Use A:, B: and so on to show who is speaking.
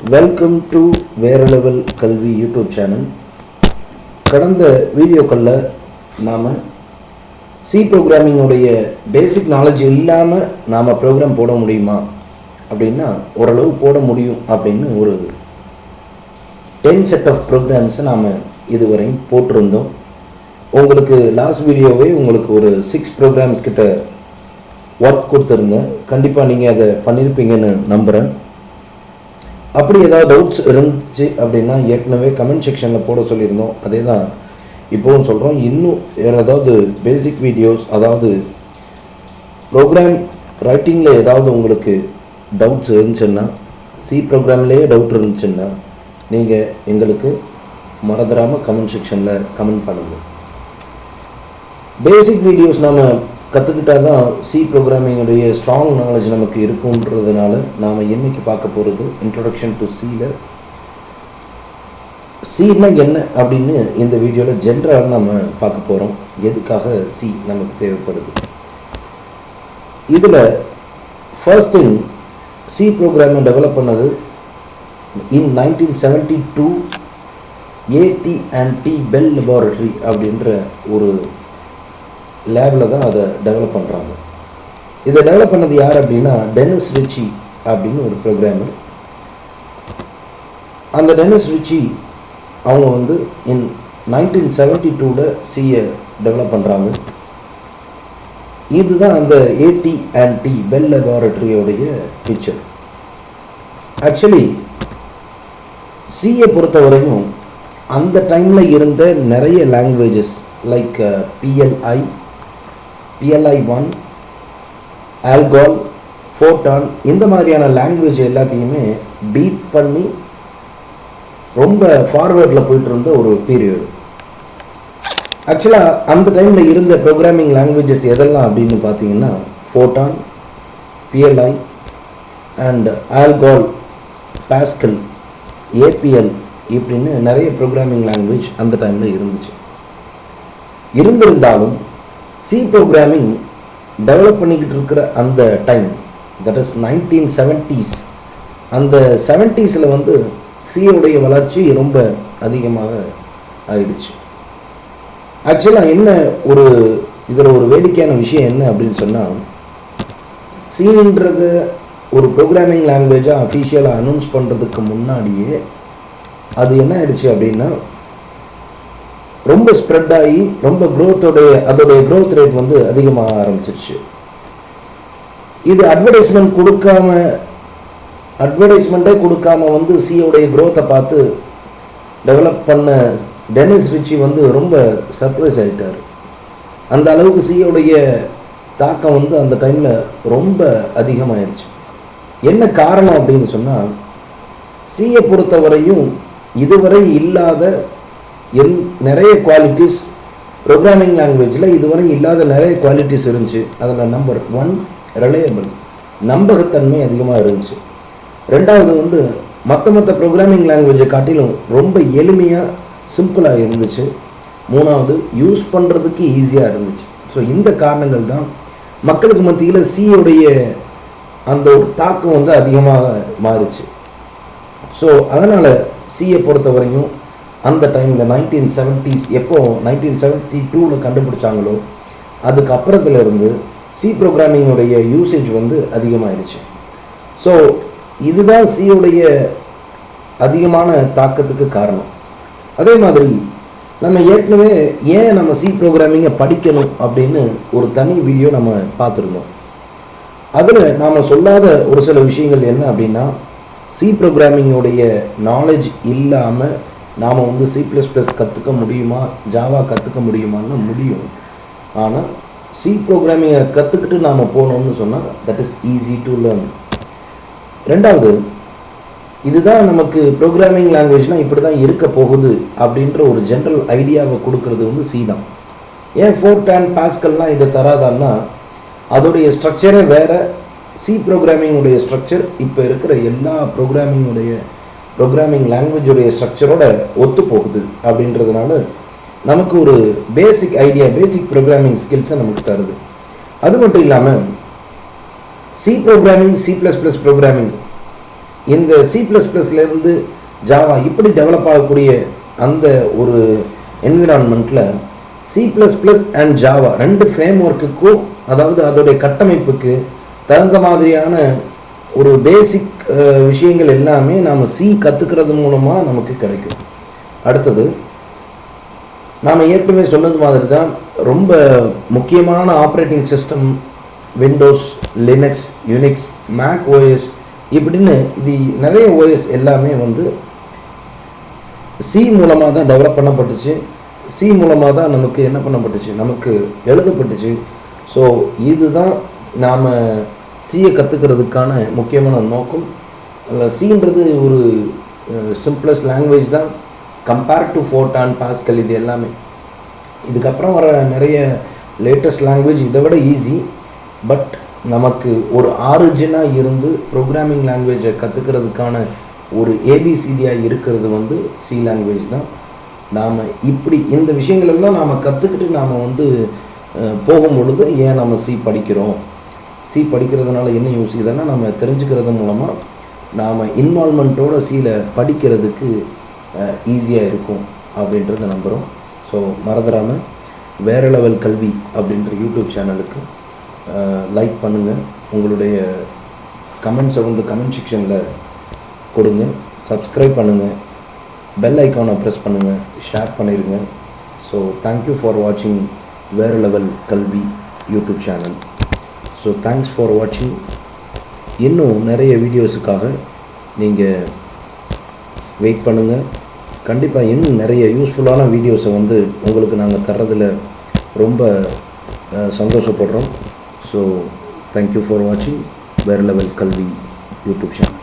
A: Welcome to வேற level கல்வி YouTube channel. கடந்த வீடியோக்களில் நாம் சி ப்ரோக்ராமிங்குடைய பேசிக் நாலேஜ் இல்லாமல் நாம் ப்ரோக்ராம் போட முடியுமா அப்படின்னா ஓரளவு போட முடியும் அப்படின்னு ஒரு 10 செட் ஆஃப் ப்ரோக்ராம்ஸை நாம் இதுவரையும் போட்டிருந்தோம். உங்களுக்கு லாஸ்ட் வீடியோவே உங்களுக்கு ஒரு 6 ப்ரோக்ராம்ஸ் கிட்ட ஒர்க் கொடுத்துருந்தேன். கண்டிப்பாக நீங்கள் அதை பண்ணியிருப்பீங்கன்னு நம்புகிறேன். அப்படி ஏதாவது டவுட்ஸ் இருந்துச்சு அப்படின்னா ஏற்கனவே கமெண்ட் செக்ஷனில் போட சொல்லியிருந்தோம். அதே தான் இப்போவும் சொல்கிறோம். இன்னும் வேறு ஏதாவது பேசிக் வீடியோஸ், அதாவது ப்ரோக்ராம் ரைட்டிங்கில் ஏதாவது உங்களுக்கு டவுட்ஸ் இருந்துச்சுன்னா, சி ப்ரோக்ராம்லேயே டவுட் இருந்துச்சுன்னா நீங்கள் எங்களுக்கு மறந்துடாமல் கமெண்ட் செக்ஷனில் கமெண்ட் பண்ணுங்கள். பேசிக் வீடியோஸ் நம்ம கற்றுக்கிட்டால் தான் சி ப்ரோக்ராமிங்குடைய ஸ்ட்ராங் நாலேஜ் நமக்கு இருக்குன்றதுனால நாம் என்றைக்கு பார்க்க போகிறது இன்ட்ரொடக்ஷன் டு சியில் சின்னா என்ன அப்படின்னு இந்த வீடியோவில் ஜென்ரலாக நம்ம பார்க்க போகிறோம். எதுக்காக சி நமக்கு தேவைப்படுது. இதில் ஃபர்ஸ்ட் திங், சி ப்ரோக்ராமை டெவலப் பண்ணது இன் 1972 AT&T பெல் லெபார்டரி அப்படின்ற ஒரு லேபில் தான் அதை டெவலப் பண்ணுறாங்க. இதை டெவலப் பண்ணது யார் அப்படின்னா டெனிஸ் ரிச்சி அப்படின்னு ஒரு ப்ரோக்ராமர். அந்த டெனிஸ் ரிச்சி அவங்க வந்து இன் 1972 சியை டெவலப் பண்ணுறாங்க. இதுதான் அந்த AT&T பெல் லெபார்டரியோடைய பிக்சர். ஆக்சுவலி சியை பொறுத்தவரையும் அந்த டைமில் இருந்த நிறைய languages like PLI1, alcohol, photon, இந்த மாதிரியான லாங்குவேஜ் எல்லாத்தையுமே பீட் பண்ணி ரொம்ப ஃபார்வேர்டில் போயிட்டு இருந்த ஒரு பீரியட். ஆக்சுவலாக அந்த டைமில் இருந்த ப்ரோக்ராமிங் லாங்குவேஜஸ் எதெல்லாம் அப்படின்னு பார்த்தீங்கன்னா photon, PLI and alcohol, pascal, APL இப்படின்னு நிறைய ப்ரோக்ராமிங் லாங்குவேஜ் அந்த டைமில் இருந்திருந்தாலும் சி ப்ரோக்ராமிங் டெவலப் பண்ணிக்கிட்டு இருக்கிற அந்த டைம், தட் இஸ் 1970s, அந்த 70s வந்து சியோடைய வளர்ச்சி ரொம்ப அதிகமாக ஆயிடுச்சு. ஆக்சுவலாக என்ன ஒரு இதில் ஒரு வேடிக்கையான விஷயம் என்ன அப்படின்னு சொன்னால், சின்றது ஒரு ப்ரோக்ராமிங் லாங்குவேஜாக அஃபீஷியலாக அனௌன்ஸ் பண்ணுறதுக்கு முன்னாடியே அது என்ன ஆயிடுச்சு அப்படின்னா ரொம்ப ஸ்ப்ரெட் ஆகி ரொம்ப அதோடைய க்ரோத் ரேட் வந்து அதிகமாக ஆரம்பிச்சிருச்சு. இது அட்வர்டைஸ்மெண்ட்டே கொடுக்காம வந்து சியோடைய க்ரோத்தை பார்த்து டெவலப் பண்ண டெனிஸ் ரிச்சி வந்து ரொம்ப சர்ப்ரைஸ் ஆகிட்டார். அந்த அளவுக்கு சியோடைய தாக்கம் வந்து அந்த டைமில் ரொம்ப அதிகமாகிடுச்சு. என்ன காரணம் அப்படின்னு சொன்னால், சியை பொறுத்தவரையும் இதுவரை இல்லாத நிறைய குவாலிட்டிஸ் ப்ரோக்ராமிங் லாங்குவேஜில் இதுவரை இல்லாத நிறைய குவாலிட்டிஸ் இருந்துச்சு. அதில் நம்பர் 1 ரிலையபிள், நம்பகத்தன்மை அதிகமாக இருந்துச்சு. ரெண்டாவது வந்து மற்ற ப்ரோக்ராமிங் லாங்குவேஜை காட்டிலும் ரொம்ப எளிமையாக சிம்பிளாக இருந்துச்சு. மூணாவது யூஸ் பண்ணுறதுக்கு ஈஸியாக இருந்துச்சு. ஸோ இந்த காரணங்கள் தான் மக்களுக்கு மத்தியில் சியோடைய அந்த ஒரு தாக்கம் வந்து அதிகமாக மாறிச்சு. ஸோ அதனால் சியை பொறுத்தவரையும் அந்த டைமில் 1970s, எப்போ 1972 கண்டுபிடிச்சாங்களோ அதுக்கு அப்புறத்துலேருந்து சி ப்ரோக்ராமிங்குடைய யூசேஜ் வந்து அதிகமாகிடுச்சு. ஸோ இதுதான் சியோடைய அதிகமான தாக்கத்துக்கு காரணம். அதே மாதிரி நம்ம ஏற்கனவே ஏன் நம்ம சி ப்ரோக்ராமிங்கை படிக்கணும் அப்படின்னு ஒரு தனி வீடியோ நம்ம பார்த்துருந்தோம். அதில் நாம் சொல்லாத ஒரு சில விஷயங்கள் என்ன அப்படின்னா, சி ப்ரோக்ராமிங்குடைய நாலேஜ் இல்லாமல் நாம் வந்து C++ கற்றுக்க முடியுமா, ஜாவா கற்றுக்க முடியுமான்னு முடியும். ஆனால் சி ப்ரோக்ராமிங்கை கற்றுக்கிட்டு நாம் போனோம்னு சொன்னால் that is easy to learn. ரெண்டாவது, இதுதான் நமக்கு ப்ரோக்ராமிங் லாங்குவேஜ்னால் இப்படி தான் இருக்க போகுது அப்படின்ற ஒரு ஜென்ரல் ஐடியாவை கொடுக்கறது வந்து சி தான். ஏன் ஃபோர்டான், பாஸ்கல்லாம் இதை தராதான்னா அதோடைய ஸ்ட்ரக்சரே வேறு. சி ப்ரோக்ராமிங்குடைய ஸ்ட்ரக்சர் இப்போ இருக்கிற எல்லா ப்ரோக்ராமிங் லாங்குவேஜுடைய ஸ்ட்ரக்சரோட ஒத்து போகுது. அப்படின்றதுனால நமக்கு ஒரு பேசிக் ஐடியா, பேசிக் ப்ரோக்ராமிங் ஸ்கில்ஸை நமக்கு தருது. அது மட்டும் இல்லாமல் சி ப்ரோக்ராமிங், C++ ப்ரோக்ராமிங் இந்த C++லேருந்து ஜாவா இப்படி டெவலப் ஆகக்கூடிய அந்த ஒரு என்விரான்மெண்ட்டில் C++ அண்ட் ஜாவா 2 ஃப்ரேம் ஒர்க்குக்கும், அதாவது அதோடைய கட்டமைப்புக்கு தகுந்த மாதிரியான ஒரு பேசிக் விஷயங்கள் எல்லாமே நாம் கற்றுக்கிறது மூலமாக நமக்கு கிடைக்கும். அடுத்தது நாம் ஏற்கனவே சொன்னது மாதிரி தான் ரொம்ப முக்கியமான operating system Windows, Linux, Unix, Mac OS இப்படின்னு இது நிறைய ஓஎஸ் எல்லாமே வந்து மூலமாக தான் டெவலப் பண்ணப்பட்டுச்சு. மூலமாக தான் நமக்கு என்ன பண்ணப்பட்டுச்சு, நமக்கு எழுதப்பட்டுச்சு. ஸோ இதுதான் நாம் கற்றுக்கிறதுக்கான முக்கியமான நோக்கம். சின்றது ஒரு சிம்பிளஸ்ட் லாங்குவேஜ் தான் கம்பேர்ட் டு ஃபோர்டான், பாஸ்கல் இது எல்லாமே. இதுக்கப்புறம் வர நிறைய லேட்டஸ்ட் லாங்குவேஜ் இதை விட ஈஸி. பட் நமக்கு ஒரு ஆரிஜினாக இருந்து ப்ரோக்ராமிங் லாங்குவேஜை கற்றுக்கிறதுக்கான ஒரு ஏபிசிடியாக இருக்கிறது வந்து லாங்குவேஜ் தான். நாம் இப்படி இந்த விஷயங்கள் எல்லாம் நாம் கற்றுக்கிட்டு நாம் வந்து போகும் பொழுது ஏன் நம்ம படிக்கிறோம், படிக்கிறதுனால என்ன யூஸ், இதெல்லாம் நம்ம தெரிஞ்சுக்கிறது மூலமாக நாம் இன்வால்மெண்ட்டோட படிக்கிறதுக்கு ஈஸியாக இருக்கும் அப்படின்றத நம்புகிறோம். ஸோ மறந்துடாமல் வேற லெவல் கல்வி அப்படின்ற யூடியூப் சேனலுக்கு லைக் பண்ணுங்கள், உங்களுடைய கமெண்ட்ஸை வந்து கமெண்ட் செக்ஷனில் கொடுங்க, சப்ஸ்கிரைப் பண்ணுங்கள், பெல் ஐக்கானை ப்ரெஸ் பண்ணுங்கள், ஷேர் பண்ணிடுங்க. ஸோ தேங்க்யூ ஃபார் வாட்சிங் வேற லெவல் கல்வி YouTube channel. So thanks for வாட்சிங். இன்னும் நிறைய வீடியோஸுக்காக நீங்கள் வெயிட் பண்ணுங்கள். கண்டிப்பாக இன்னும் நிறைய யூஸ்ஃபுல்லான வீடியோஸை வந்து உங்களுக்கு நாங்கள் தர்றதில் ரொம்ப சந்தோஷப்படுறோம். ஸோ தேங்க்யூ ஃபார் வாட்சிங் வேற லெவல் கல்வி யூடியூப் சேனல்.